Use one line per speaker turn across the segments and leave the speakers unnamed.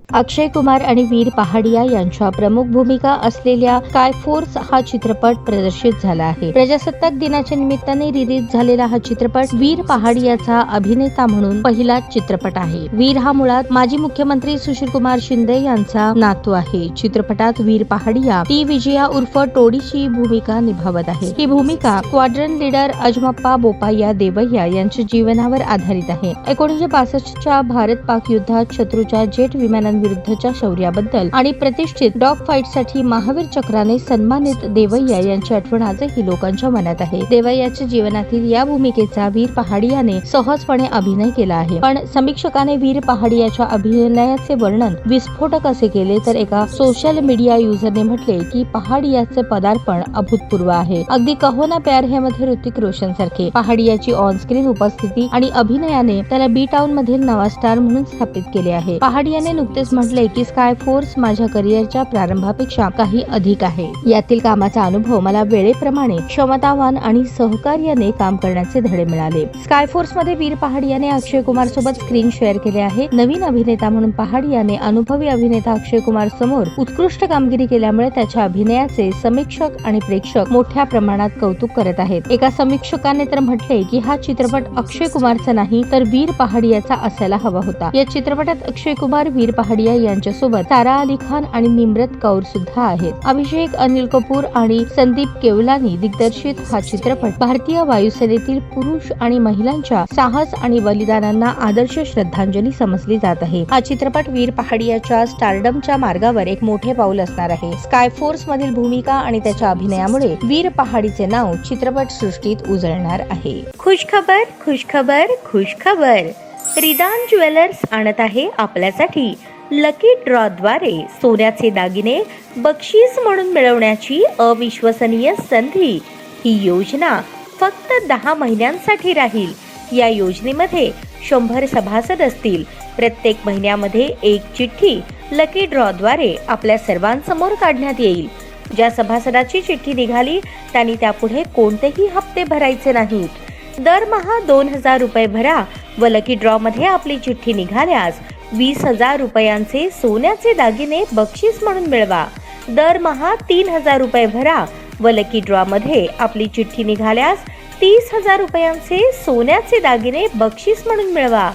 अक्षय कुमार आणि वीर पहाडिया यांच्या प्रमुख भूमिका असलेल्या स्काय फोर्स हा चित्रपट प्रदर्शित झाला आहे। प्रजासत्ताक दिनाच्या निमित्ताने रिलीज झालेला हा चित्रपट वीर पहाडियाचा अभिनेता म्हणून पहिलाच चित्रपट आहे। वीर हा मुळात माजी मुख्यमंत्री सुशीलकुमार शिंदे यांचा नातू आहे। चित्रपटात वीर पहाडिया टी विजया उर्फ टोडीची भूमिका निभावत आहे। ही भूमिका स्क्वॉड्रन लीडर अजमप्पा बोपाय्या देवय्या यांच्या जीवनावर आधारित आहे। 1962च्या भारत-पाक युद्धात शत्रूच्या जेट विमानांविरुद्धच्या शौर्याबद्दल आणि प्रतिष्ठित डॉग फाईटसाठी महावीर चक्राने सन्मानित देवय्या यांची आठवण आजही लोकांच्या मनात आहे। देवय्याच्या जीवनातील या भूमिकेचा वीर पहाडियाने सहजपणे अभिनय केला आहे। पण समीक्षकाने वीर पहाडियाच्या अभिनयाचे वर्णन विस्फोटक असे केले तर एका सोशल मीडिया युजरने म्हटले की पहाडियाचे पदार्पण अभूतपूर्व आहे। अगदी कहो ना प्यार है मध्ये ऋतिक रोशन सारखे। पहाडियाची ऑन स्क्रीन उपस्थिती आणि अभिनयाने त्याला बी टाउन मधील नवा स्टार म्हणून स्थापित केले आहे। पहाडियाने नुकतेच म्हटले की स्काय फोर्स माझ्या करिअरच्या प्रारंभापेक्षा काही अधिक आहे। यातील कामाचा अनुभव मला वेळेप्रमाणे क्षमतावान आणि सहकार्याने काम करण्याचे धडे मिळाले। स्काय फोर्स मध्ये वीर पहाडियाने अक्षय कुमार सोबत स्क्रीन शेअर केले आहे। नवीन अभिनेता म्हणून पहाडियाने अनुभवी अभिनेता अक्षय कुमार समोर उत्कृष्ट कामगिरी केल्यामुळे त्याच्या अभिनयाचे समीक्षक आणि प्रेक्षक मोठ्या प्रमाणात कौतुक करत आहेत। एका समीक्षकाने तर म्हटले की हा चित्रपट अक्षय कुमारचा नाही तर वीर पहाडियाचा असायला हवा होता। या चित्रपटात अक्षय कुमार, वीर पहाडिया यांच्यासोबत सारा अली खान आणि निम्रत कौर सुद्धा आहेत। अभिषेक, अनिल कपूर आणि संदीप केवलानी दिग्दर्शित हा चित्रपट भारतीय वायुसेनेतील पुरुष आणि महिलांच्या साहस आणि बलिदानांना आदर्श श्रद्धांजली समजली जात आहे। हा चित्रपट वीर पहाडियाच्या स्टारडमच्या मार्गावर एक मोठे पाऊल असणार आहे। स्काय फोर्स मधील भूमिका आणि त्याच्या अभिनयामुळे वीर पहाडीचे नाव चित्रपट सृष्टीत उजळणार आहे। खुशखबर खुशखबर खुशखबर, रिदान ज्वेलर्स आणत आहे आपल्यासाठी लकी ड्रॉ द्वारे सोन्याचे दागिने बक्षीस म्हणून मिळवण्याची अविश्वसनीय संधी। ही योजना फक्त 10 महिन्यांसाठी राहील। या योजनेमध्ये 100 सभासद असतील। प्रत्येक महिन्यामध्ये एक चिठ्ठी लकी ड्रॉ द्वारे आपल्या सर्वांसमोर काढण्यात येईल। ज्या सभासदाची चिठ्ठी निघाली त्यांनी त्यापुढे कोणतेही हप्ते भरायचे नाहीत। दरमहा 2000 रुपये भरा व लकी ड्रॉ मध्ये आपली चिठ्ठी निघाल्यास 20,000 रुपयांचे सोन्याचे दागिने बक्षीस म्हणून मिळवा। दरमहा 3000 रुपये भरा व लकी ड्रॉ मध्ये आपली चिठ्ठी निघाल्यास 30,000 रुपयांचे सोन्याचे दागिने बक्षीस म्हणून मिळवा।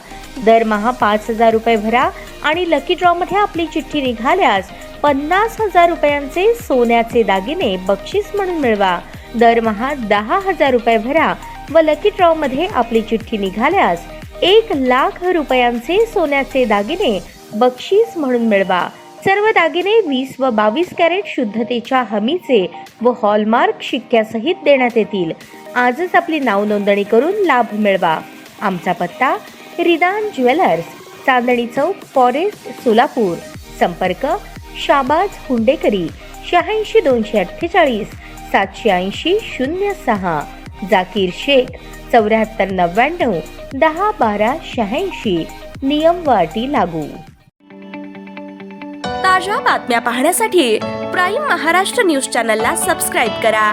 दरमहा 5000 रुपये भरा आणि लकी ड्रॉ मध्ये आपली चिठ्ठी निघाल्यास 50,000 रुपयांचे सोन्याचे दागिने बक्षीस म्हणून मिळवा। दरमहा 10,000 रुपये भरा व लकी ड्रॉ मध्ये आपली चिठ्ठी निघाल्यास 1,00,000 रुपयांचे सोन्याचे दागिने बक्षीस म्हणून मिळवा। सर्व दागिने 20 व 22 कॅरेट शुद्धतेच्या हमीचे व हॉलमार्क शिक्क्यासहित देण्यात येतील। आजच आपली नाव नोंदणी करून लाभ मिळवा। आमचा पत्ता रिदान ज्वेलर्स, चांदणी चौक, फॉरेस्ट, सोलापूर। संपर्क शाबाज हुंडेकरी 86 248 780 06, जाकीर शेख 74 99 10 12 86। नियम व अटी लागू।
ताज्या बातम्या पाहण्यासाठी प्राईम महाराष्ट्र न्यूज चॅनलला सबस्क्राईब करा।